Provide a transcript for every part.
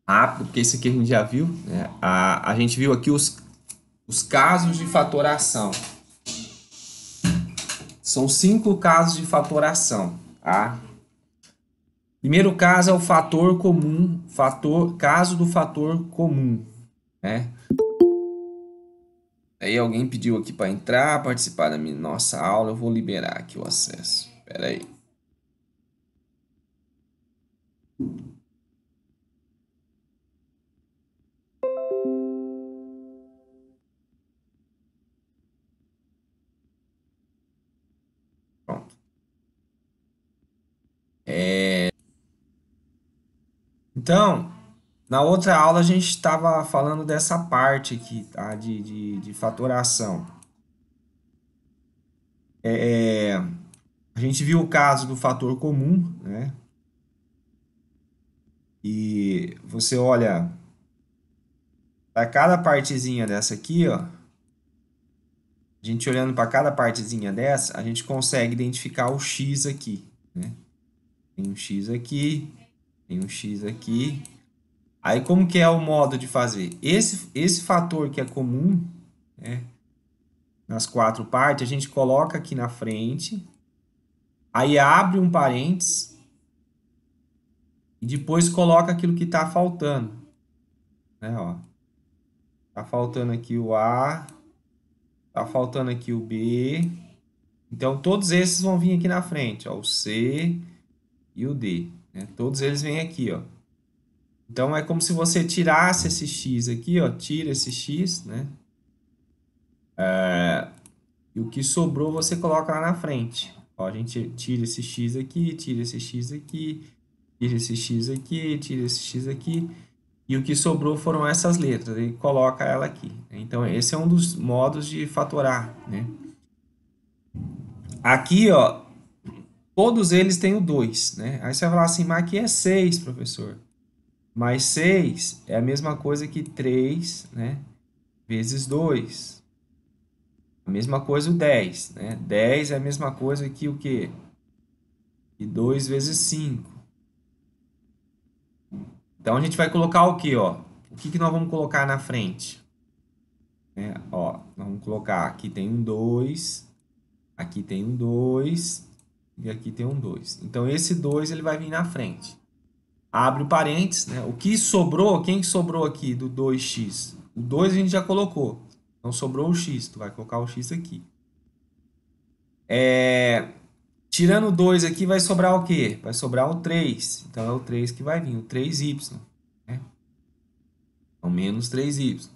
rápido, porque isso aqui a gente já viu, né? A gente viu aqui os casos de fatoração. São 5 casos de fatoração, tá? Primeiro caso é o fator comum, caso do fator comum, né? Aí alguém pediu aqui para entrar, participar da nossa aula, eu vou liberar aqui o acesso. Espera aí. Pronto. Então, na outra aula a gente estava falando dessa parte aqui, tá? De fatoração. A gente viu o caso do fator comum, né? E você olha para cada partezinha dessa aqui, ó. A gente olhando para cada partezinha dessa, a gente consegue identificar o x aqui, né? Tem um x aqui, tem um x aqui. Aí como que é o modo de fazer? Esse fator que é comum, né, nas 4 partes, a gente coloca aqui na frente, aí abre um parênteses e depois coloca aquilo que está faltando, né, ó. Tá faltando aqui o A, tá faltando aqui o B. Então todos esses vão vir aqui na frente, ó, o C e o D, né? Todos eles vêm aqui, ó. Então é como se você tirasse esse x aqui, ó, tira esse x, né? E o que sobrou você coloca lá na frente. Ó, a gente tira esse x aqui, tira esse x aqui, tira esse x aqui, tira esse x aqui. E o que sobrou foram essas letras. E coloca ela aqui. Então, esse é um dos modos de fatorar, né? Aqui, ó, todos eles têm o 2, né? Aí você vai falar assim, mas aqui é 6, professor. Mas 6 é a mesma coisa que 3, né? Vezes 2. A mesma coisa o 10, né? 10 é a mesma coisa que o quê? E 2 vezes 5. Então a gente vai colocar o quê, ó? O que que nós vamos colocar na frente? Né? Ó, nós vamos colocar aqui tem um 2, aqui tem um 2 e aqui tem um 2. Então esse 2 ele vai vir na frente. Abre o parênteses, né? O que sobrou, quem que sobrou aqui do 2x? O 2 a gente já colocou. Então sobrou o x, tu vai colocar o x aqui. Tirando o 2 aqui vai sobrar o quê? Vai sobrar o 3. Então é o 3 que vai vir, o 3y, né? Então menos 3y.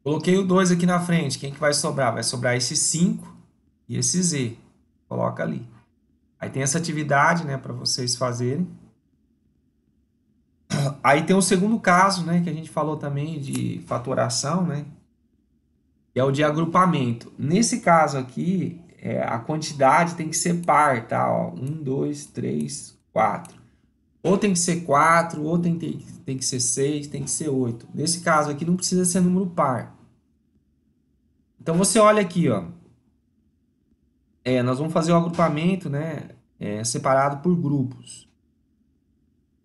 Coloquei o 2 aqui na frente. Quem que vai sobrar? Vai sobrar esse 5 e esse z. Coloca ali. Aí tem essa atividade, né, para vocês fazerem. Aí tem o segundo caso, né, que a gente falou também de fatoração, né, que é o de agrupamento. Nesse caso aqui, a quantidade tem que ser par, tá? Ó, 1, 2, 3, 4. Ou tem que ser 4, ou tem que ser 6, tem que ser 8. Nesse caso aqui não precisa ser número par. Então você olha aqui, ó. Nós vamos fazer o agrupamento, né? Separado por grupos.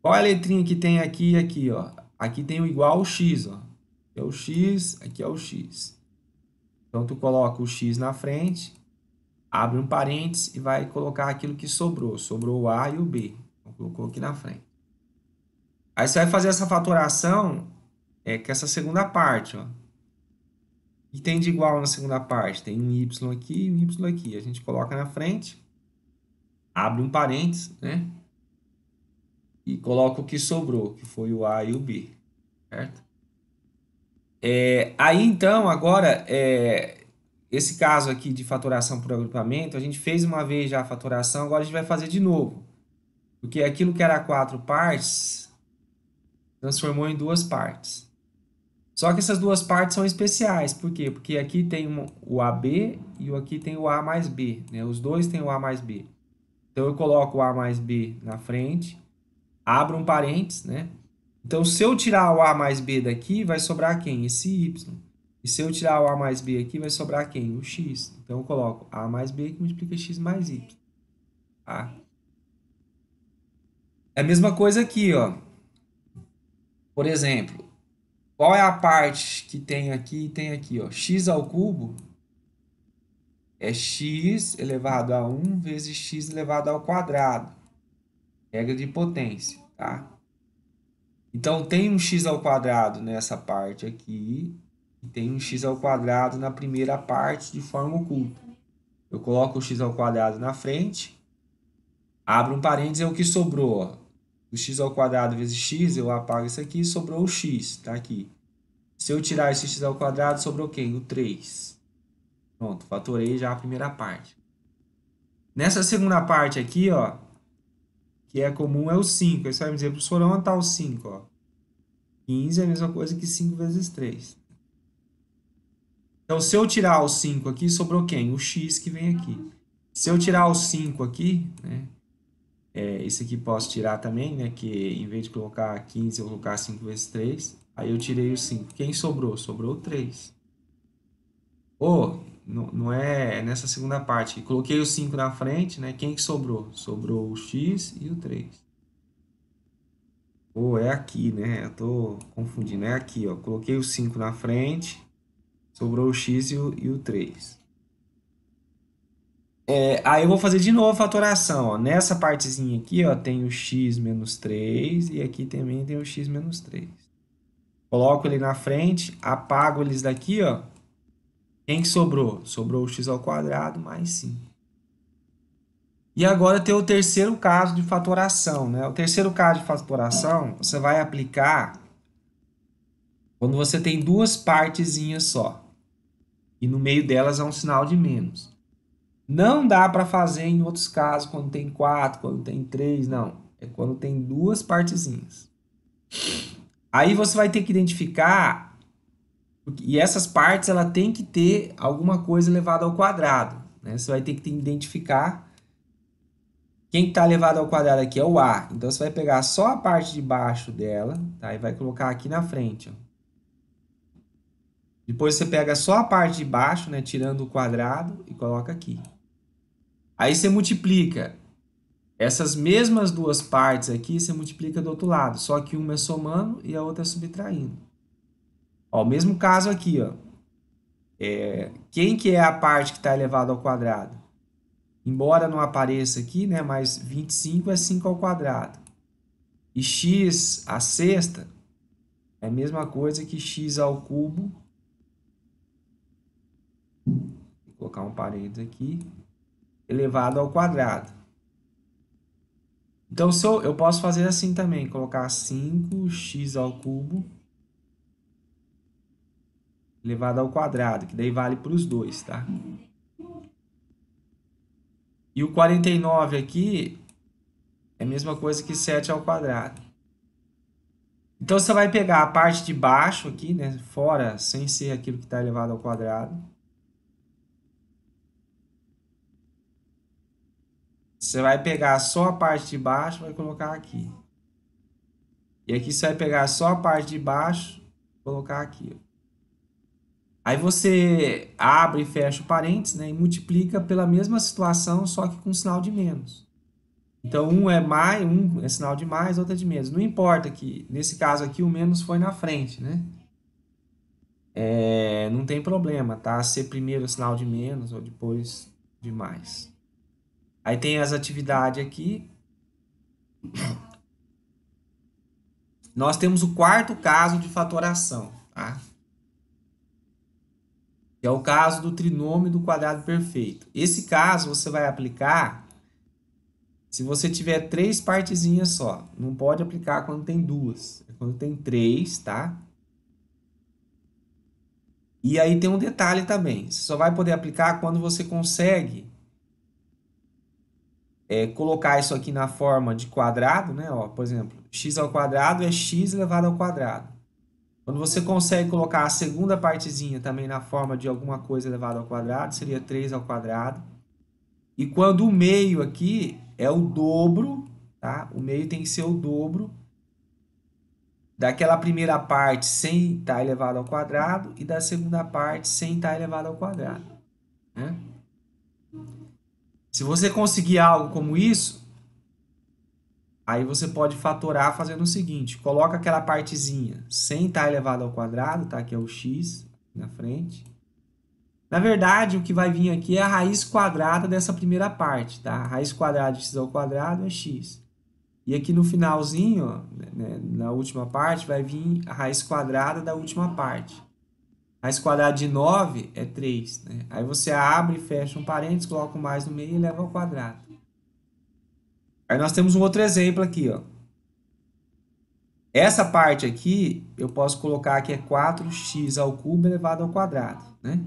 Qual é a letrinha que tem aqui e aqui, ó? Aqui tem o igual ao x, ó. Aqui é o x, aqui é o x. Então tu coloca o x na frente, abre um parênteses e vai colocar aquilo que sobrou. Sobrou o a e o b. Então colocou aqui na frente. Aí você vai fazer essa fatoração com essa segunda parte, ó. O que tem de igual na segunda parte? Tem um y aqui e um y aqui. A gente coloca na frente, abre um parênteses, né? E coloca o que sobrou, que foi o A e o B, certo? Aí então, agora, esse caso aqui de fatoração por agrupamento, a gente fez uma vez já a fatoração, agora a gente vai fazer de novo. Porque aquilo que era 4 partes, transformou em 2 partes. Só que essas 2 partes são especiais, por quê? Porque aqui tem o AB e aqui tem o A mais B, né? Os dois têm o A mais B. Então eu coloco o A mais B na frente, abro um parênteses, né? Então, se eu tirar o A mais B daqui, vai sobrar quem? Esse Y. E se eu tirar o A mais B aqui, vai sobrar quem? O X. Então, eu coloco A mais B que multiplica X mais Y. Tá? É a mesma coisa aqui, ó. Por exemplo, qual é a parte que tem aqui e tem aqui, ó? X ao cubo é x elevado a 1 vezes x elevado ao quadrado. Regra de potência, tá? Então, tem um x ao quadrado nessa parte aqui e tem um x ao quadrado na primeira parte de forma oculta. Eu coloco o x ao quadrado na frente, abro um parênteses, é o que sobrou, ó. O x ao quadrado vezes x, eu apago isso aqui, sobrou o x, tá aqui. Se eu tirar esse x ao quadrado, sobrou quem? O 3. Pronto, fatorei já a primeira parte. Nessa segunda parte aqui, ó, que é comum, é o 5. Aí você vai me dizer, professor, onde está o 5? Ó? 15 é a mesma coisa que 5 vezes 3. Então, se eu tirar o 5 aqui, sobrou quem? O x que vem aqui. Se eu tirar o 5 aqui, né? Esse aqui posso tirar também, né? Que em vez de colocar 15, eu vou colocar 5 vezes 3. Aí eu tirei o 5. Quem sobrou? Sobrou o 3. Ou, não é nessa segunda parte. Coloquei o 5 na frente, né? Quem que sobrou? Sobrou o x e o 3. Ou é aqui, né? Eu tô confundindo. É aqui, ó. Coloquei o 5 na frente, sobrou o x e o 3. Aí eu vou fazer de novo a fatoração, ó. Nessa partezinha aqui, ó, tem o x menos 3 e aqui também tem o x menos 3. Coloco ele na frente, apago eles daqui, ó. Quem que sobrou? Sobrou o x ao quadrado mais 5. E agora tem o terceiro caso de fatoração, né? O terceiro caso de fatoração, você vai aplicar quando você tem duas partezinhas só. E no meio delas há um sinal de menos. Não dá para fazer em outros casos, quando tem 4, quando tem 3, não. É quando tem duas partezinhas. Aí você vai ter que identificar, e essas partes ela tem que ter alguma coisa elevada ao quadrado, né? Você vai ter que identificar quem está elevado ao quadrado aqui é o A. Então você vai pegar só a parte de baixo dela, tá? E vai colocar aqui na frente, ó. Depois você pega só a parte de baixo, né, tirando o quadrado e coloca aqui. Aí você multiplica essas mesmas duas partes aqui, você multiplica do outro lado, só que uma é somando e a outra é subtraindo. Ó, o mesmo caso aqui, ó. Quem que é a parte que está elevada ao quadrado? Embora não apareça aqui, né, mas 25 é 5 ao quadrado. E x a sexta é a mesma coisa que x ao cubo. Vou colocar um parênteses aqui. Elevado ao quadrado. Então, eu posso fazer assim também. Colocar 5x ao cubo elevado ao quadrado. Que daí vale para os dois, tá? E o 49 aqui é a mesma coisa que 7 ao quadrado. Então, você vai pegar a parte de baixo aqui, né? Fora, sem ser aquilo que está elevado ao quadrado. Você vai pegar só a parte de baixo e vai colocar aqui. E aqui você vai pegar só a parte de baixo e colocar aqui. Aí você abre e fecha o parênteses, né? E multiplica pela mesma situação, só que com sinal de menos. Então, um é mais, um é sinal de mais, outro é de menos. Não importa que, nesse caso aqui, o menos foi na frente, né? Não tem problema, tá? Ser primeiro o sinal de menos ou depois de mais. Aí tem as atividades aqui. Nós temos o quarto caso de fatoração, tá? Que é o caso do trinômio do quadrado perfeito. Esse caso você vai aplicar se você tiver três partezinhas só. Não pode aplicar quando tem duas. É quando tem três, tá? E aí tem um detalhe também. Você só vai poder aplicar quando você consegue colocar isso aqui na forma de quadrado, né? Ó, por exemplo, x ao quadrado é x elevado ao quadrado. Quando você consegue colocar a segunda partezinha também na forma de alguma coisa elevada ao quadrado, seria 3 ao quadrado. E quando o meio aqui é o dobro, tá? O meio tem que ser o dobro daquela primeira parte sem estar elevado ao quadrado e da segunda parte sem estar elevado ao quadrado, né? Se você conseguir algo como isso, Aí você pode fatorar fazendo o seguinte, coloca aquela partezinha sem estar elevado ao quadrado, tá? Que é o x na frente. Na verdade, o que vai vir aqui é a raiz quadrada dessa primeira parte, tá? A raiz quadrada de x ao quadrado é x. E aqui no finalzinho, ó, né, na última parte, vai vir a raiz quadrada da última parte. Raiz quadrada de 9 é 3, né? Aí você abre e fecha um parênteses, coloca o mais no meio e eleva ao quadrado. Aí nós temos um outro exemplo aqui, ó. Essa parte aqui, eu posso colocar que é 4x ao cubo elevado ao quadrado, né?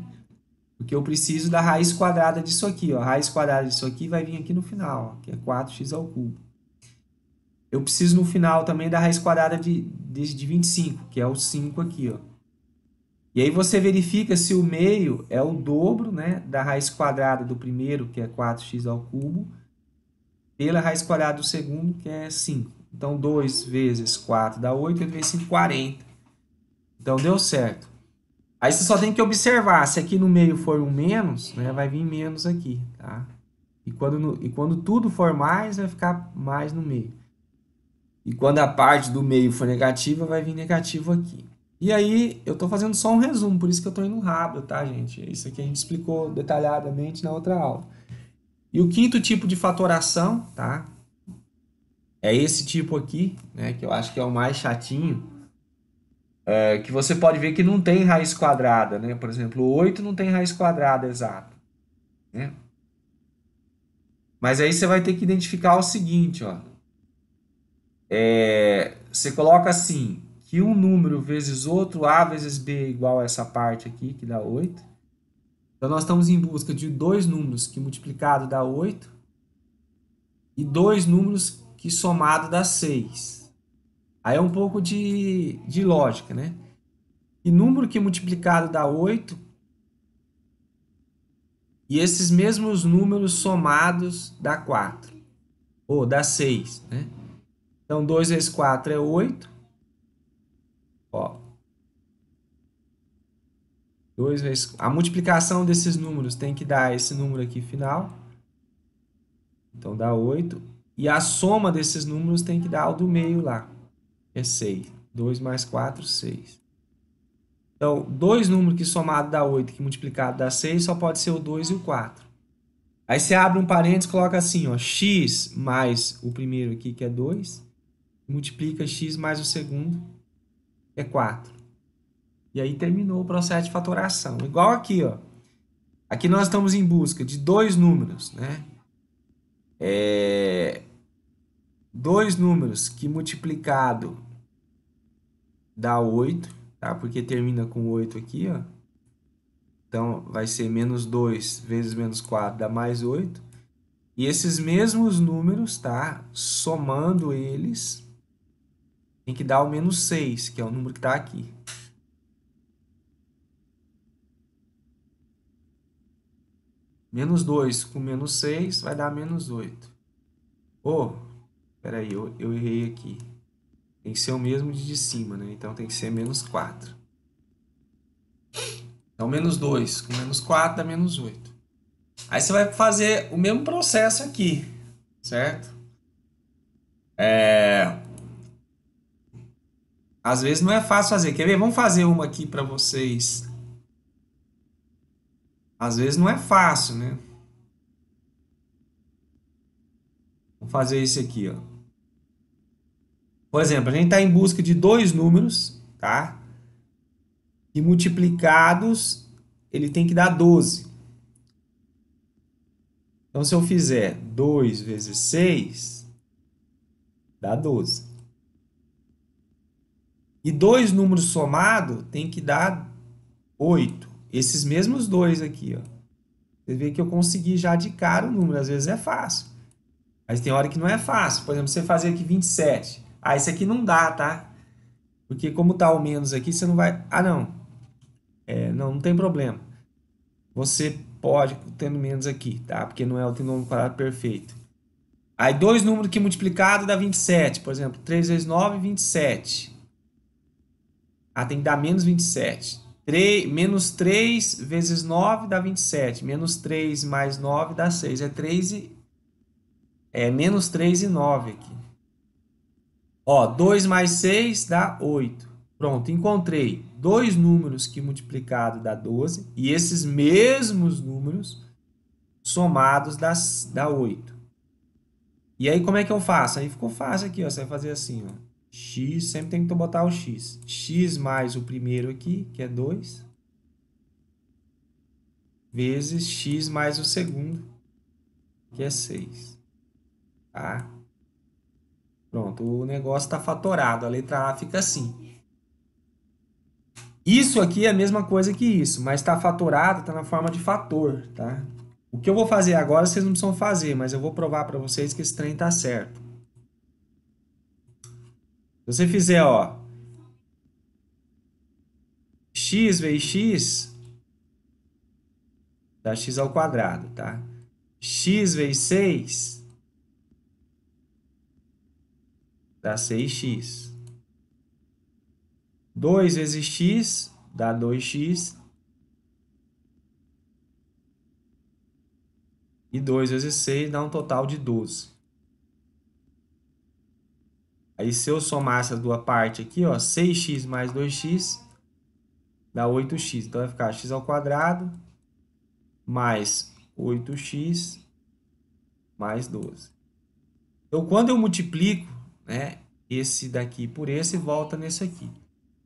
Porque eu preciso da raiz quadrada disso aqui, ó. A raiz quadrada disso aqui vai vir aqui no final, ó, que é 4x ao cubo. Eu preciso no final também da raiz quadrada de 25, que é o 5 aqui, ó. E aí você verifica se o meio é o dobro, né, da raiz quadrada do primeiro, que é 4x ao cubo, pela raiz quadrada do segundo, que é 5. Então, 2 vezes 4 dá 8, 8 vezes 5, 40. Então, deu certo. Aí você só tem que observar, se aqui no meio for um menos, né, vai vir menos aqui, tá? E quando tudo for mais, vai ficar mais no meio. E quando a parte do meio for negativa, vai vir negativo aqui. E aí, eu estou fazendo só um resumo, por isso que eu estou indo rápido, tá, gente? Isso aqui a gente explicou detalhadamente na outra aula. E o quinto tipo de fatoração, tá? É esse tipo aqui, né? Que eu acho que é o mais chatinho. Que você pode ver que não tem raiz quadrada, né? Por exemplo, o 8 não tem raiz quadrada exata, né? Mas aí você vai ter que identificar o seguinte, ó. Você coloca assim, que um número vezes outro, A vezes B é igual a essa parte aqui, que dá 8. Então, nós estamos em busca de dois números que multiplicado dá 8 e dois números que somado dá 6. Aí é um pouco de lógica, né? E número que multiplicado dá 8 e esses mesmos números somados dá 4. Ou dá 6, né? Então, 2 vezes 4 é 8. Ó, 2 vezes... A multiplicação desses números tem que dar esse número aqui final. Então, dá 8. E a soma desses números tem que dar o do meio lá. É 6. 2 mais 4, 6. Então, dois números que somado dá 8 que multiplicado dá 6, só pode ser o 2 e o 4. Aí você abre um parênteses e coloca assim, ó, x mais o primeiro aqui, que é 2, multiplica x mais o segundo, que é 4. E aí terminou o processo de fatoração. Igual aqui, ó. Aqui nós estamos em busca de dois números, né? Dois números que multiplicado dá 8, tá? Porque termina com 8 aqui, ó. Então, vai ser menos 2 vezes menos 4 dá mais 8. E esses mesmos números, tá? Somando eles, tem que dar o menos 6, que é o número que está aqui. Menos 2 com menos 6 vai dar menos 8. Oh, peraí, eu errei aqui. Tem que ser o mesmo de cima, né? Então, tem que ser menos 4. Então, menos 2 com menos 4 dá menos 8. Aí você vai fazer o mesmo processo aqui, certo? Às vezes não é fácil fazer. Quer ver? Vamos fazer uma aqui para vocês. Às vezes não é fácil, né? Vamos fazer isso aqui, ó. Por exemplo, a gente está em busca de dois números, tá? E multiplicados, ele tem que dar 12. Então, se eu fizer 2 vezes 6, dá 12. E dois números somados tem que dar 8. Esses mesmos dois aqui, ó. Você vê que eu consegui já de cara o número. Às vezes é fácil. Mas tem hora que não é fácil. Por exemplo, você fazer aqui 27. Ah, esse aqui não dá, tá? Porque como tá o menos aqui, você não vai... Ah, não. Não tem problema. Você pode tendo menos aqui, tá? Porque não é o trinômio quadrado perfeito. Aí, dois números que multiplicado dá 27. Por exemplo, 3 vezes 9, 27. Ah, tem que dar menos 27. Menos 3 vezes 9 dá 27. Menos 3 mais 9 dá 6. Menos 3 e 9 aqui. Ó, 2 mais 6 dá 8. Pronto, encontrei dois números que multiplicado dá 12 e esses mesmos números somados dá 8. E aí como é que eu faço? Aí ficou fácil aqui, ó. Você vai fazer assim, ó. X, sempre tem que botar o x. X mais o primeiro aqui, que é 2, vezes x mais o segundo, que é 6. Tá? Pronto, o negócio está fatorado. A letra A fica assim. Isso aqui é a mesma coisa que isso, mas está fatorado, está na forma de fator, tá? O que eu vou fazer agora vocês não precisam fazer, mas eu vou provar para vocês que esse trem tá certo. Se você fizer, ó, x vezes x, dá x ao quadrado, tá? X vezes 6 dá 6x. 2 vezes x dá 2x. E 2 vezes 6 dá um total de 12. Aí se eu somar essas duas partes aqui, ó, 6x mais 2x dá 8x. Então vai ficar x ao quadrado mais 8x mais 12. Então quando eu multiplico, né, esse daqui por esse, volta nesse aqui.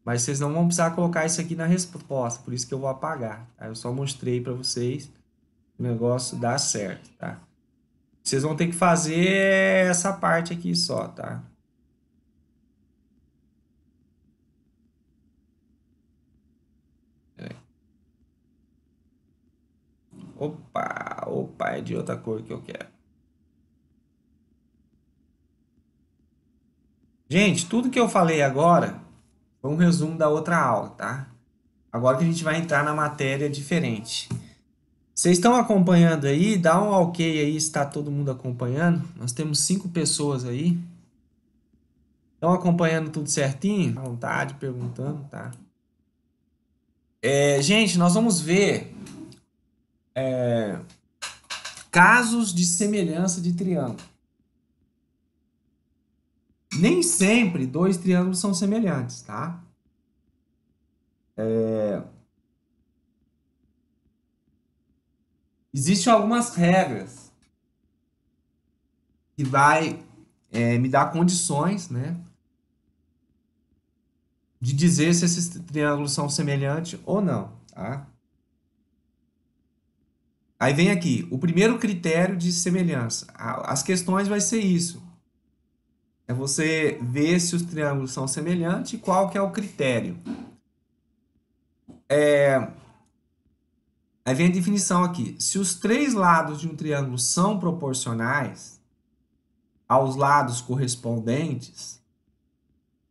Mas vocês não vão precisar colocar isso aqui na resposta, por isso que eu vou apagar. Tá? Eu só mostrei para vocês o negócio dar certo, tá? Vocês vão ter que fazer essa parte aqui só, tá? Opa, opa, é de outra cor que eu quero. Gente, tudo que eu falei agora foi um resumo da outra aula, tá? Agora que a gente vai entrar na matéria diferente. Vocês estão acompanhando aí? Dá um ok aí se está todo mundo acompanhando. Nós temos 5 pessoas aí. Estão acompanhando tudo certinho? À vontade, perguntando, tá? Gente, nós vamos ver casos de semelhança de triângulo. Nem sempre dois triângulos são semelhantes, tá? Existem algumas regras que vai me dar condições, né, de dizer se esses triângulos são semelhantes ou não, tá? Aí vem aqui, o primeiro critério de semelhança. As questões vai ser isso. É você ver se os triângulos são semelhantes e qual que é o critério. Aí vem a definição aqui. Se os três lados de um triângulo são proporcionais aos lados correspondentes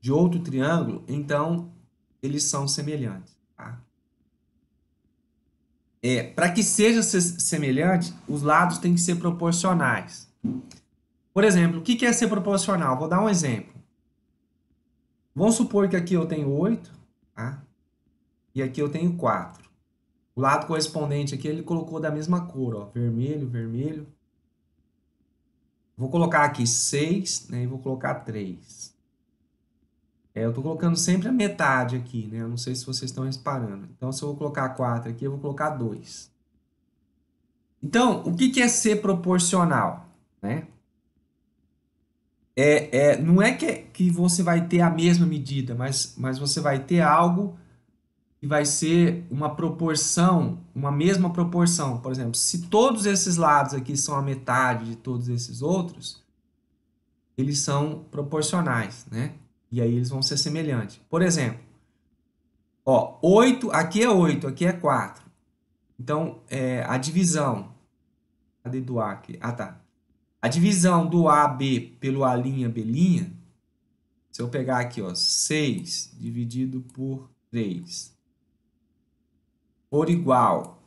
de outro triângulo, então eles são semelhantes, tá? Para que seja semelhante, os lados têm que ser proporcionais. Por exemplo, o que é ser proporcional? Vou dar um exemplo. Vamos supor que aqui eu tenho 8, tá? E aqui eu tenho 4. O lado correspondente aqui ele colocou da mesma cor, ó, vermelho, vermelho. Vou colocar aqui 6, né, e vou colocar 3. Eu estou colocando sempre a metade aqui, né? Eu não sei se vocês estão reparando. Então, se eu vou colocar 4 aqui, eu vou colocar 2. Então, o que é ser proporcional, né? Não é que você vai ter a mesma medida, mas você vai ter algo que vai ser uma proporção, uma mesma proporção. Por exemplo, se todos esses lados aqui são a metade de todos esses outros, eles são proporcionais, né? E aí eles vão ser semelhantes. Por exemplo, ó, 8, aqui é 4. Então, a divisão, cadê do A aqui? Ah, tá. A divisão do AB pelo A', B', se eu pegar aqui, ó, 6 dividido por 3 por igual,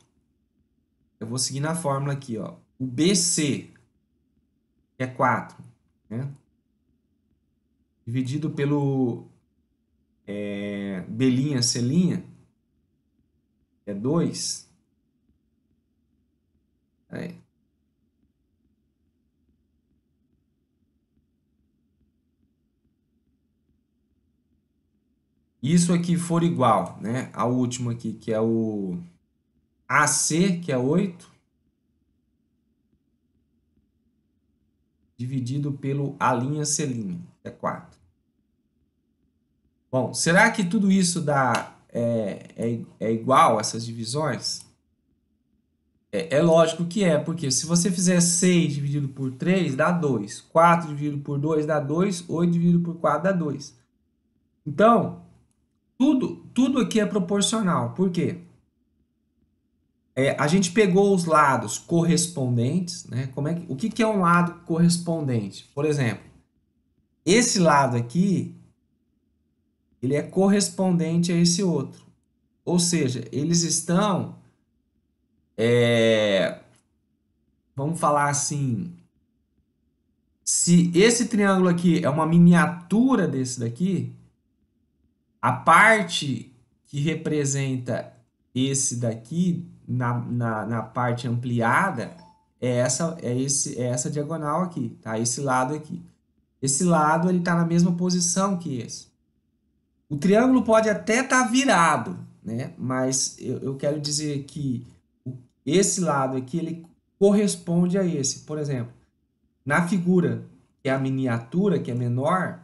eu vou seguir na fórmula aqui, ó. O BC, que é 4, né? Dividido pelo B', C', que é 2. Aí. isso aqui for igual, né, ao último aqui, que é o AC, que é 8, dividido pelo A'C', que é 4. Bom, será que tudo isso é igual, essas divisões? É lógico que é, porque se você fizer 6 dividido por 3 dá 2. 4 dividido por 2 dá 2. 8 dividido por 4 dá 2. Então, tudo aqui é proporcional. Por quê? A gente pegou os lados correspondentes, né? O que é um lado correspondente? Por exemplo, esse lado aqui, ele é correspondente a esse outro. Ou seja, eles estão, vamos falar assim, se esse triângulo aqui é uma miniatura desse daqui, a parte que representa esse daqui na parte ampliada é essa diagonal aqui, tá? Esse lado aqui. Esse lado ele está na mesma posição que esse. O triângulo pode até estar virado, né? Mas eu quero dizer que esse lado aqui ele corresponde a esse. Por exemplo, na figura que é a miniatura, que é menor,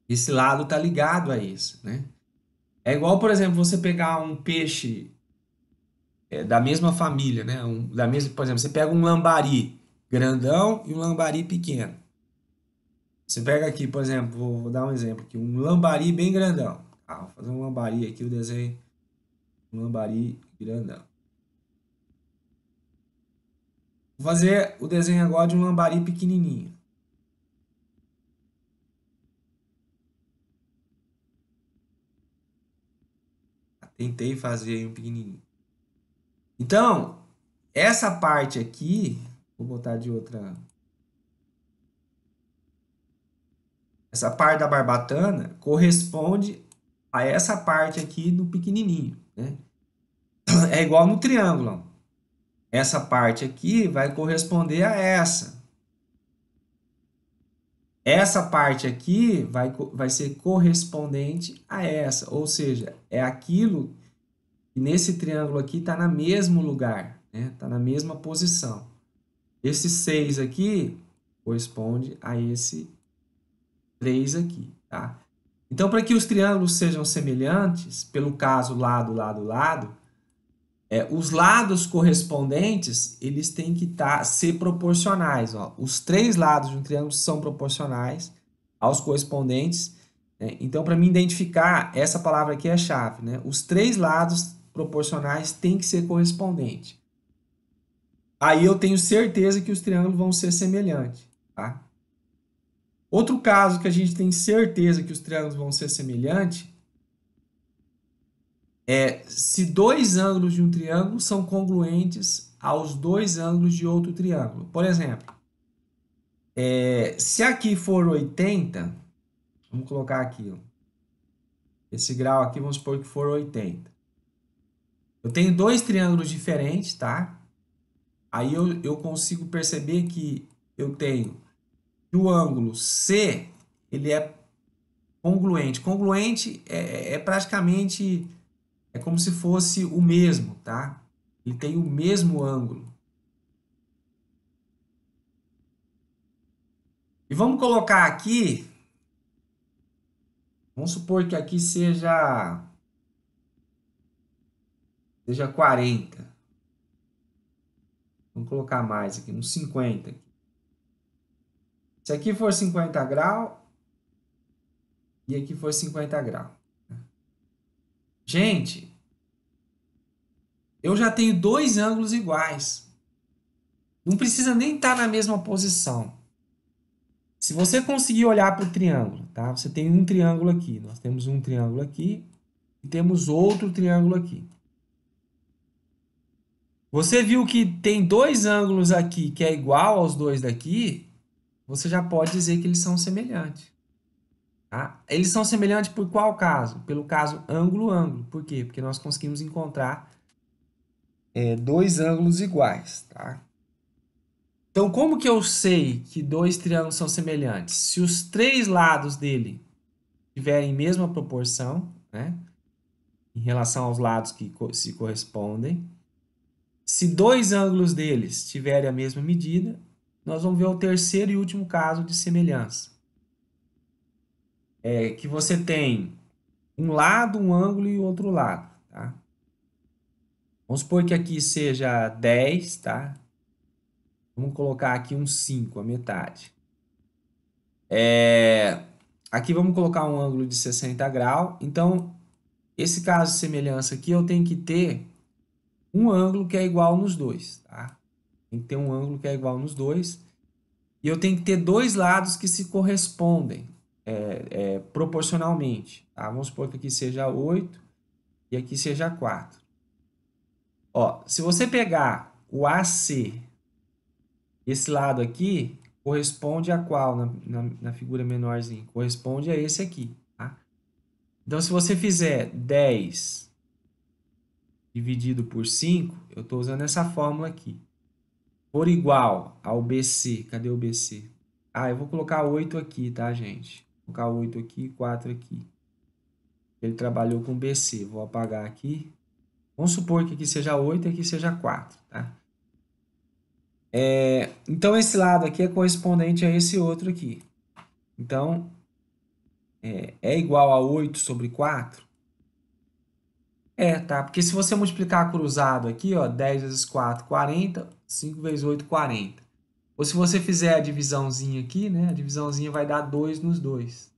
esse lado está ligado a esse, né? É igual, por exemplo, você pegar um peixe da mesma família, né? Por exemplo, você pega um lambari grandão e um lambari pequeno. Você pega aqui, por exemplo, vou dar um exemplo aqui, um lambari bem grandão. Vou fazer um lambari aqui, o desenho, um lambari grandão. Vou fazer o desenho agora de um lambari pequenininho. Tentei fazer aí um pequenininho. Então, essa parte aqui, vou botar de outra. Essa parte da barbatana corresponde a essa parte aqui do pequenininho, né? É igual no triângulo. Essa parte aqui vai corresponder a essa. Essa parte aqui vai ser correspondente a essa. Ou seja, é aquilo que nesse triângulo aqui está no mesmo lugar, né? Está na mesma posição. Esse 6 aqui corresponde a esse 3 aqui, tá? Então, para que os triângulos sejam semelhantes, pelo caso lado, lado, lado, os lados correspondentes, eles têm que ser proporcionais, ó. Os 3 lados de um triângulo são proporcionais aos correspondentes, né? Então, para mim identificar, essa palavra aqui é a chave, né? Os 3 lados proporcionais têm que ser correspondentes. Aí eu tenho certeza que os triângulos vão ser semelhantes, tá? Outro caso que a gente tem certeza que os triângulos vão ser semelhantes se dois ângulos de um triângulo são congruentes aos dois ângulos de outro triângulo. Por exemplo, se aqui for 80, vamos colocar aqui, ó, esse grau aqui, vamos supor que for 80. Eu tenho dois triângulos diferentes, tá? Aí eu consigo perceber que eu tenho que o ângulo C, ele é congruente. Congruente é praticamente como se fosse o mesmo, tá? Ele tem o mesmo ângulo. E vamos colocar aqui, vamos supor que aqui seja 40. Vamos colocar mais aqui, uns 50. Se aqui for 50 graus e aqui for 50 graus. Gente, eu já tenho dois ângulos iguais. Não precisa nem estar na mesma posição. Se você conseguir olhar para o triângulo, tá? Você tem um triângulo aqui. Nós temos um triângulo aqui e temos outro triângulo aqui. Você viu que tem dois ângulos aqui que é igual aos dois daqui, você já pode dizer que eles são semelhantes. Tá? Eles são semelhantes por qual caso? Pelo caso ângulo-ângulo. Por quê? Porque nós conseguimos encontrar dois ângulos iguais. Tá? Então, como que eu sei que dois triângulos são semelhantes? Se os três lados dele tiverem mesma proporção, né, em relação aos lados que se correspondem. Se dois ângulos deles tiverem a mesma medida, nós vamos ver o terceiro e último caso de semelhança. É que você tem um lado, um ângulo e outro lado, tá? Vamos supor que aqui seja 10, tá? Vamos colocar aqui um 5, a metade. Aqui vamos colocar um ângulo de 60 graus. Então, esse caso de semelhança aqui, eu tenho que ter um ângulo que é igual nos dois, tá? Tem que ter um ângulo que é igual nos dois. E eu tenho que ter dois lados que se correspondem proporcionalmente, tá? Vamos supor que aqui seja 8 e aqui seja 4. Ó, se você pegar o AC, esse lado aqui corresponde a qual na figura menorzinha? Corresponde a esse aqui, tá? Então, se você fizer 10 dividido por 5, eu estou usando essa fórmula aqui. Por igual ao BC, cadê o BC? Ah, eu vou colocar 8 aqui, tá, gente? Vou colocar 8 aqui e 4 aqui. Ele trabalhou com BC, vou apagar aqui. Vamos supor que aqui seja 8 e aqui seja 4, tá? Então, esse lado aqui é correspondente a esse outro aqui. Então, é igual a 8 sobre 4? Tá? Porque se você multiplicar cruzado aqui, ó, 10 vezes 4, 40, 5 vezes 8, 40. Ou se você fizer a divisãozinha aqui, né? A divisãozinha vai dar 2 nos dois.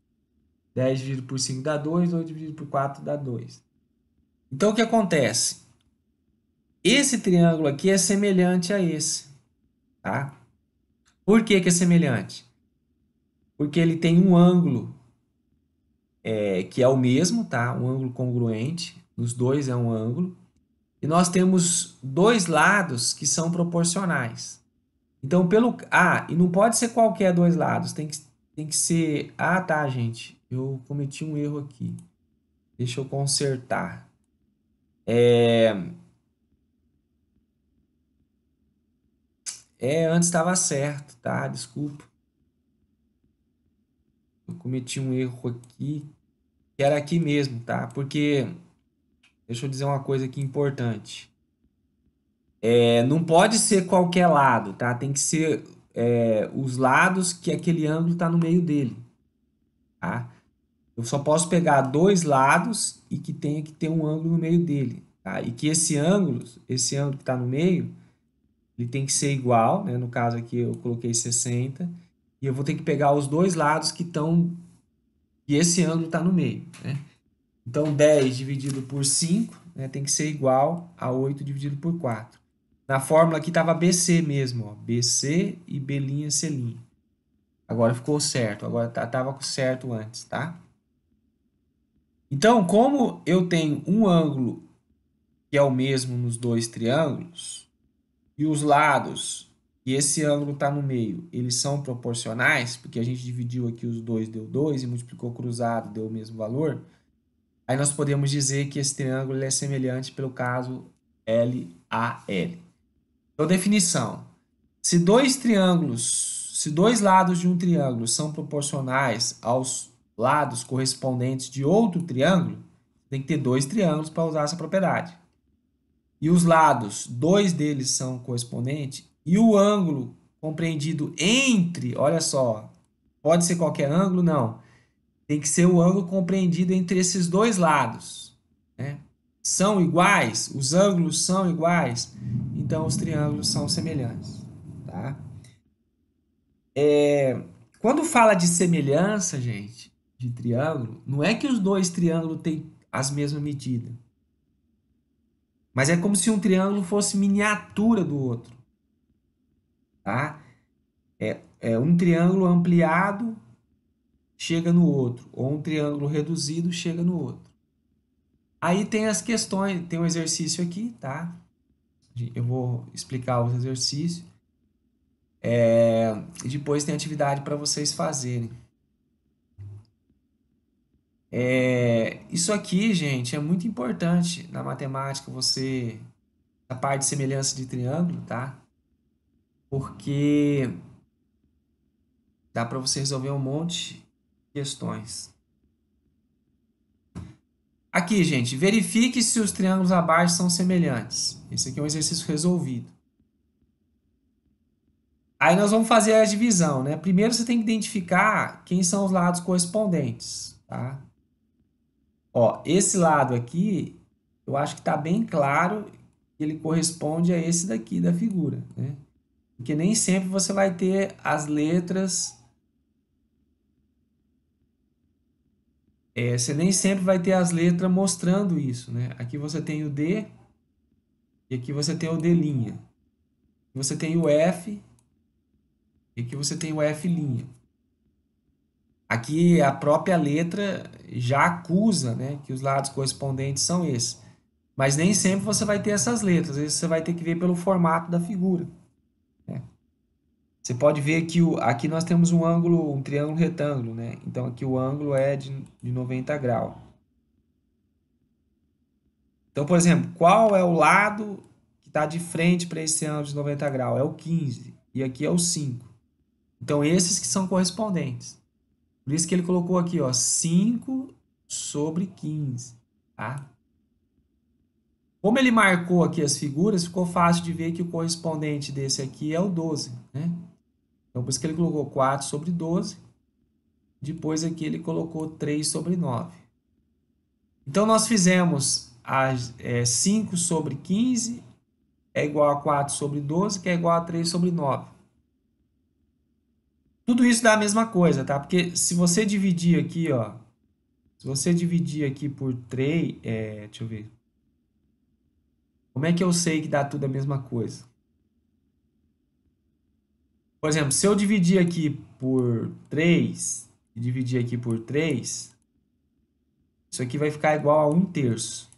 10 dividido por 5 dá 2, 8 dividido por 4 dá 2. Então, o que acontece? Esse triângulo aqui é semelhante a esse, tá? Por que que é semelhante? Porque ele tem um ângulo que é o mesmo, tá? Um ângulo congruente. Os dois é um ângulo. E nós temos dois lados que são proporcionais. Então, e não pode ser qualquer dois lados. Tem que ser... Ah, tá, gente. Eu cometi um erro aqui. Deixa eu consertar. Antes estava certo, tá? Desculpa. Eu cometi um erro aqui. Que era aqui mesmo, tá? Porque... Deixa eu dizer uma coisa aqui importante. Não pode ser qualquer lado, tá? Tem que ser os lados que aquele ângulo está no meio dele, tá? Eu só posso pegar dois lados e que tenha que ter um ângulo no meio dele, tá? E que esse ângulo que está no meio, ele tem que ser igual, né? No caso aqui eu coloquei 60, e eu vou ter que pegar os dois lados que estão, e esse ângulo está no meio, né? Então 10 dividido por 5, né, tem que ser igual a 8 dividido por 4. Na fórmula aqui estava BC mesmo, ó, BC e B', C'. Agora ficou certo, agora estava certo antes, tá? Então, como eu tenho um ângulo que é o mesmo nos dois triângulos, e os lados, e esse ângulo está no meio, eles são proporcionais, porque a gente dividiu aqui os dois, deu 2, e multiplicou cruzado, deu o mesmo valor, aí nós podemos dizer que esse triângulo é semelhante pelo caso LAL. Então, definição. Se dois lados de um triângulo são proporcionais aos lados correspondentes de outro triângulo, tem que ter dois triângulos para usar essa propriedade. E os lados, dois deles são correspondentes, e o ângulo compreendido entre, olha só, pode ser qualquer ângulo? Não. Tem que ser o ângulo compreendido entre esses dois lados, né? São iguais? Os ângulos são iguais? Então, os triângulos são semelhantes, tá? Quando fala de semelhança, gente, de triângulo, não é que os dois triângulos têm as mesmas medidas, mas é como se um triângulo fosse miniatura do outro, tá? É um triângulo ampliado chega no outro, ou um triângulo reduzido chega no outro. Aí tem as questões, tem um exercício aqui, tá? Eu vou explicar os exercícios. E depois tem atividade para vocês fazerem. Isso aqui, gente, é muito importante na matemática, a parte de semelhança de triângulo, tá? Porque dá para você resolver um monte de questões. Aqui, gente, verifique se os triângulos abaixo são semelhantes. Esse aqui é um exercício resolvido. Aí nós vamos fazer a divisão, né? Primeiro você tem que identificar quem são os lados correspondentes, tá? Ó, esse lado aqui, eu acho que está bem claro que ele corresponde a esse daqui da figura, né? Porque nem sempre você vai ter as letras... você nem sempre vai ter as letras mostrando isso, né? Aqui você tem o D e aqui você tem o D'. Você tem o F e aqui você tem o F'. Aqui a própria letra já acusa, né, que os lados correspondentes são esses. Mas nem sempre você vai ter essas letras. Às vezes você vai ter que ver pelo formato da figura, né? Você pode ver que aqui nós temos um ângulo, um triângulo retângulo, né? Então aqui o ângulo é de 90 graus. Então, por exemplo, qual é o lado que está de frente para esse ângulo de 90 graus? É o 15 e aqui é o 5. Então, esses que são correspondentes. Por isso que ele colocou aqui, ó, 5 sobre 15, tá? Como ele marcou aqui as figuras, ficou fácil de ver que o correspondente desse aqui é o 12, né? Então, por isso que ele colocou 4 sobre 12. Depois aqui ele colocou 3 sobre 9. Então, nós fizemos 5 sobre 15 é igual a 4 sobre 12, que é igual a 3 sobre 9. Tudo isso dá a mesma coisa, tá? Porque se você dividir aqui, ó, se você dividir aqui por 3, deixa eu ver. Como é que eu sei que dá tudo a mesma coisa? Por exemplo, se eu dividir aqui por 3 e dividir aqui por 3, isso aqui vai ficar igual a 1/3.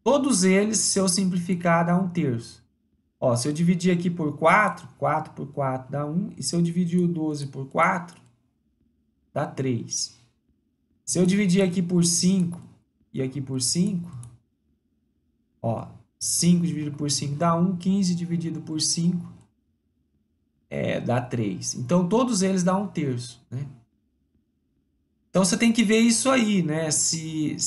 Todos eles, se eu simplificar, dá 1/3. Ó, se eu dividir aqui por 4, 4 por 4 dá 1. E se eu dividir o 12 por 4, dá 3. Se eu dividir aqui por 5 e aqui por 5, ó, 5 dividido por 5 dá 1, 15 dividido por 5 dá 3. Então, todos eles dão 1/3, né? Então, você tem que ver isso aí, né? Se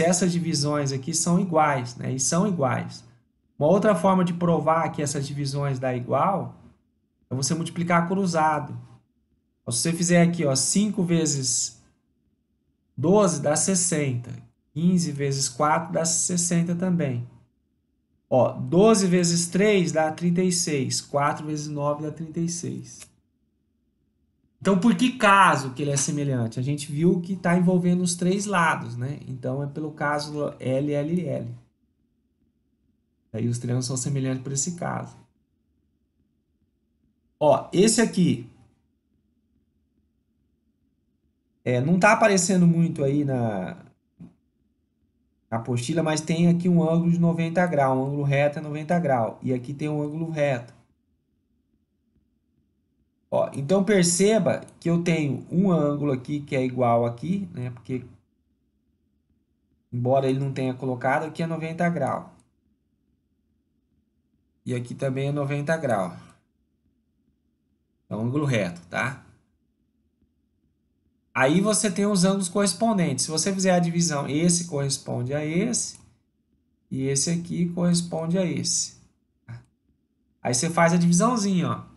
essas divisões aqui são iguais, né? E são iguais. Uma outra forma de provar que essas divisões dá igual é você multiplicar cruzado. Se você fizer aqui, ó, 5 vezes 12 dá 60. 15 vezes 4 dá 60 também. Ó, 12 vezes 3 dá 36. 4 vezes 9 dá 36. Então, por que caso que ele é semelhante? A gente viu que está envolvendo os três lados, né? Então, é pelo caso LLL. Aí os triângulos são semelhantes por esse caso. Ó, esse aqui não está aparecendo muito aí na apostila, mas tem aqui um ângulo de 90 graus, um ângulo reto é 90 graus. E aqui tem um ângulo reto. Ó, então perceba que eu tenho um ângulo aqui que é igual aqui, né? Porque, embora ele não tenha colocado, aqui é 90 graus. E aqui também é 90 graus. É um ângulo reto, tá? Aí você tem os ângulos correspondentes. Se você fizer a divisão, esse corresponde a esse. E esse aqui corresponde a esse. Aí você faz a divisãozinha, ó.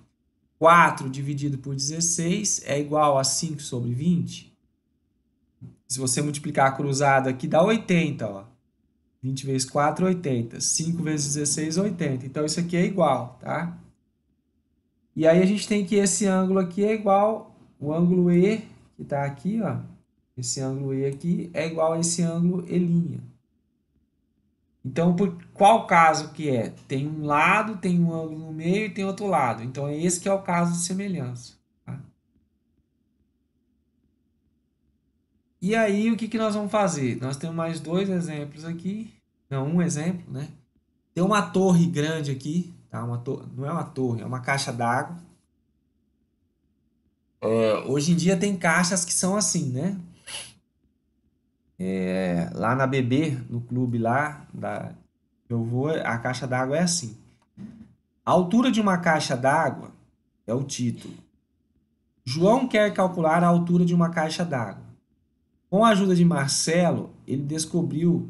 4 dividido por 16 é igual a 5 sobre 20. Se você multiplicar a cruzada aqui, dá 80, ó. 20 vezes 4, 80. 5 vezes 16, 80. Então, isso aqui é igual, tá? E aí, a gente tem que esse ângulo aqui é igual, o ângulo E, que está aqui, ó. Esse ângulo E aqui é igual a esse ângulo E'. Então, por qual caso que é? Tem um lado, tem um ângulo no meio e tem outro lado. Então, é esse que é o caso de semelhança, tá? E aí, o que que nós vamos fazer? Nós temos mais dois exemplos aqui. Não, um exemplo, né? Tem uma torre grande aqui, tá? Não é uma torre, é uma caixa d'água. Hoje em dia tem caixas que são assim, né? Lá na BB, no clube lá que eu vou, a caixa d'água é assim. A altura de uma caixa d'água é o título. João quer calcular a altura de uma caixa d'água. Com a ajuda de Marcelo, ele descobriu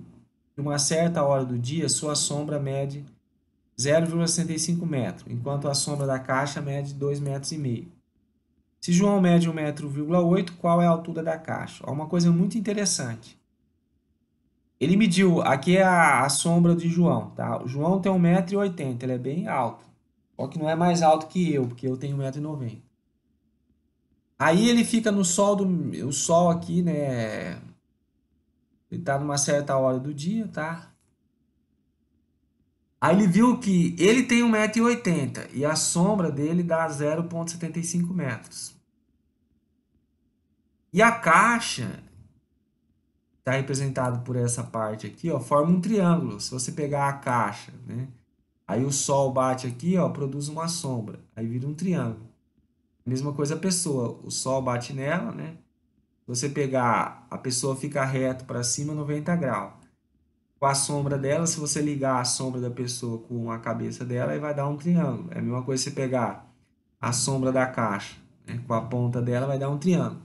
que uma certa hora do dia sua sombra mede 0,65 metros, enquanto a sombra da caixa mede 2,5 metros. Se João mede 1,8 m, qual é a altura da caixa? Uma coisa muito interessante. Ele mediu, aqui é a sombra de João, tá? O João tem 1,80 m, ele é bem alto. Só que não é mais alto que eu, porque eu tenho 1,90 m. Aí ele fica no sol, o sol aqui, né? Ele tá numa certa hora do dia, tá? Aí ele viu que ele tem 1,80 m e a sombra dele dá 0,75 metros. E a caixa está representada por essa parte aqui, ó, forma um triângulo. Se você pegar a caixa, né? Aí o sol bate aqui, ó, produz uma sombra. Aí vira um triângulo. Mesma coisa a pessoa. O sol bate nela, né? Se você pegar, a pessoa fica reto para cima, 90 graus. Com a sombra dela, se você ligar a sombra da pessoa com a cabeça dela, aí vai dar um triângulo. É a mesma coisa você pegar a sombra da caixa, né, com a ponta dela, vai dar um triângulo.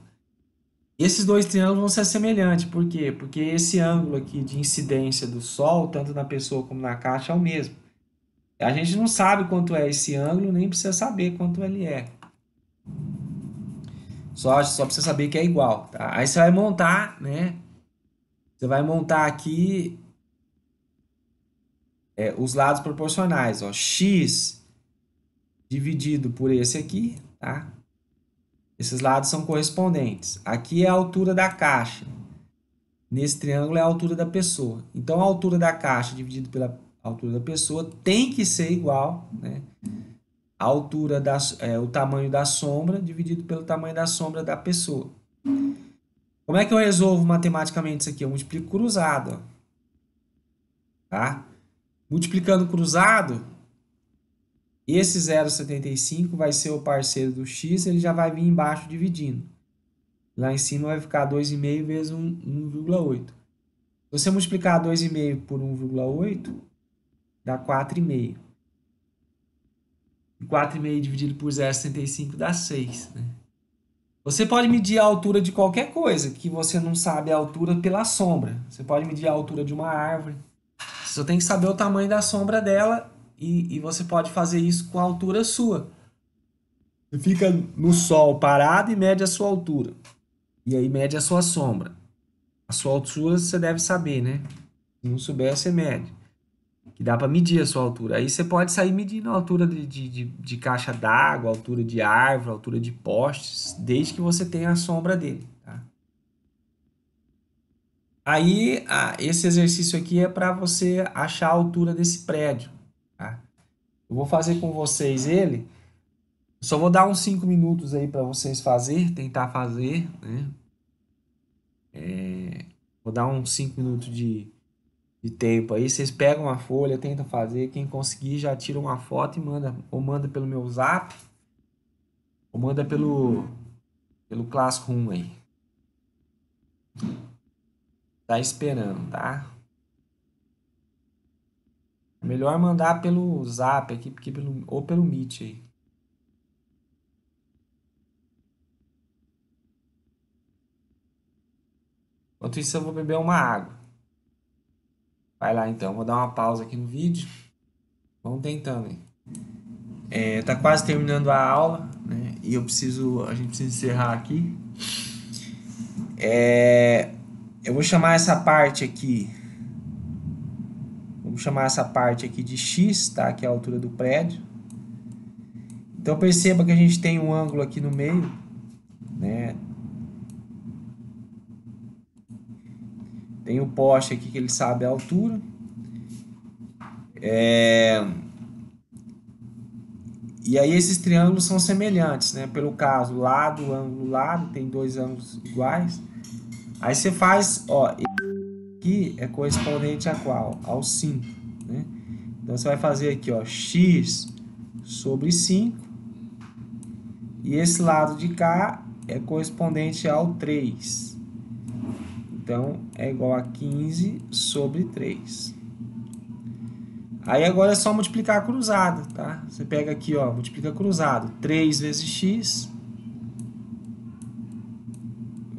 Esses dois triângulos vão ser semelhantes. Por quê? Porque esse ângulo aqui de incidência do Sol, tanto na pessoa como na caixa, é o mesmo. A gente não sabe quanto é esse ângulo, nem precisa saber quanto ele é. Só precisa saber que é igual, tá? Aí você vai montar, né? Você vai montar aqui os lados proporcionais, ó. X dividido por esse aqui, tá? Esses lados são correspondentes. Aqui é a altura da caixa. Nesse triângulo é a altura da pessoa. Então, a altura da caixa dividido pela altura da pessoa tem que ser igual, né? A altura o tamanho da sombra dividido pelo tamanho da sombra da pessoa. Como é que eu resolvo matematicamente isso aqui? Eu multiplico cruzado, ó, tá? Multiplicando cruzado, esse 0,75 vai ser o parceiro do x, ele já vai vir embaixo dividindo. Lá em cima vai ficar 2,5 vezes 1,8. Se você multiplicar 2,5 por 1,8, dá 4,5. 4,5 dividido por 0,75 dá 6, né? Você pode medir a altura de qualquer coisa que você não sabe a altura pela sombra. Você pode medir a altura de uma árvore. Você só tem que saber o tamanho da sombra dela e você pode fazer isso com a altura sua. Você fica no sol parado e mede a sua altura. E aí mede a sua sombra. A sua altura você deve saber, né? Se não souber, você mede. Que dá para medir a sua altura. Aí você pode sair medindo a altura de caixa d'água, altura de árvore, altura de postes, desde que você tenha a sombra dele, tá? Aí, esse exercício aqui é para você achar a altura desse prédio, tá? Eu vou fazer com vocês ele. Só vou dar uns 5 minutos aí para vocês tentar fazer, né? Vou dar uns 5 minutos de tempo aí. Vocês pegam uma folha, tentam fazer. Quem conseguir já tira uma foto e manda. Ou manda pelo meu zap, ou manda pelo Classroom aí. Tá esperando, tá? É melhor mandar pelo zap aqui, ou pelo Meet aí. Enquanto isso, eu vou beber uma água. Vai lá então, vou dar uma pausa aqui no vídeo. Vamos tentando aí. Tá quase terminando a aula, né? E a gente precisa encerrar aqui. Eu vou chamar essa parte aqui. Vamos chamar essa parte aqui de x, tá? Que é a altura do prédio. Então perceba que a gente tem um ângulo aqui no meio, né? Tem o poste aqui que ele sabe a altura. E aí esses triângulos são semelhantes, né? Pelo caso, lado, ângulo, lado, tem dois ângulos iguais. Aí você faz, ó, aqui é correspondente a qual? Ao 5, né? Então você vai fazer aqui, ó, x sobre 5. E esse lado de cá é correspondente ao 3. Então é igual a 15 sobre 3. Aí agora é só multiplicar cruzado, tá? Você pega aqui, ó, multiplica cruzado. 3 vezes x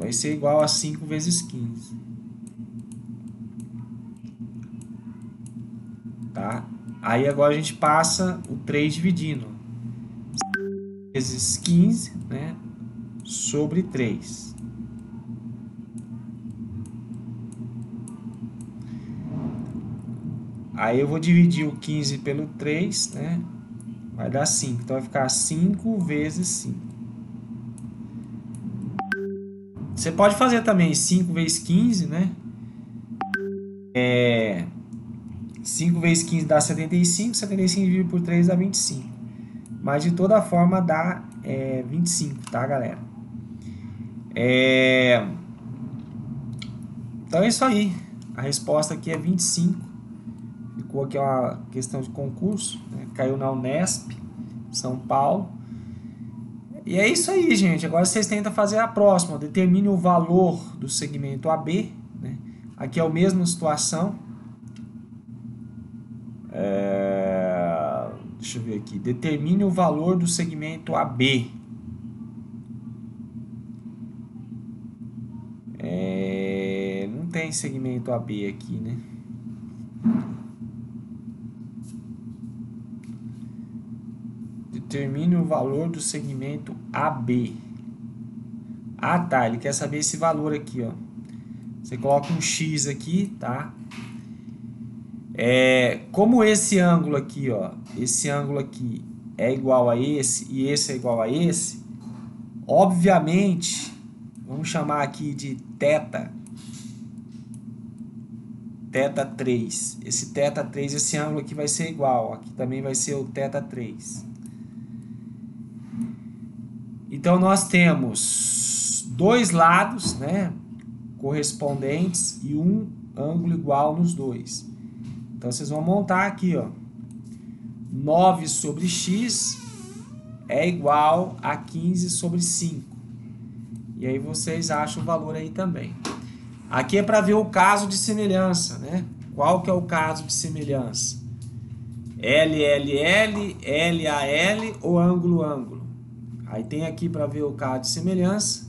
vai ser igual a 5 vezes 15. Tá? Aí agora a gente passa o 3 dividindo. 5 vezes 15, né? Sobre 3. Aí eu vou dividir o 15 pelo 3, né? Vai dar 5. Então vai ficar 5 vezes 5. Você pode fazer também 5 vezes 15, né? 5 vezes 15 dá 75. 75 dividido por 3 dá 25. Mas de toda forma dá 25, tá, galera? Então é isso aí. A resposta aqui é 25. Ficou aqui uma questão de concurso, né? Caiu na Unesp, São Paulo. E é isso aí, gente. Agora vocês tentam fazer a próxima. Determine o valor do segmento AB, né? Aqui é a mesma situação. Deixa eu ver aqui. Determine o valor do segmento AB. Não tem segmento AB aqui, né? Determine o valor do segmento AB. Ah, tá. Ele quer saber esse valor aqui, ó. Você coloca um X aqui, tá? Como esse ângulo aqui, ó, esse ângulo aqui é igual a esse e esse é igual a esse, obviamente, vamos chamar aqui de θ 3. Esse θ 3, esse ângulo aqui vai ser igual, aqui também vai ser o θ 3. Então nós temos dois lados, né, correspondentes e um ângulo igual nos dois. Então vocês vão montar aqui, ó, 9 sobre x é igual a 15 sobre 5. E aí vocês acham o valor aí também. Aqui é para ver o caso de semelhança, né? Qual que é o caso de semelhança? LLL, LAL ou ângulo-ângulo? Aí tem aqui para ver o caso de semelhança.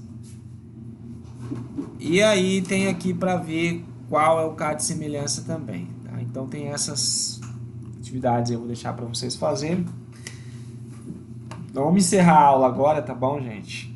E aí tem aqui para ver qual é o caso de semelhança também. Tá? Então tem essas atividades eu vou deixar para vocês fazerem. Então vamos encerrar a aula agora, tá bom, gente?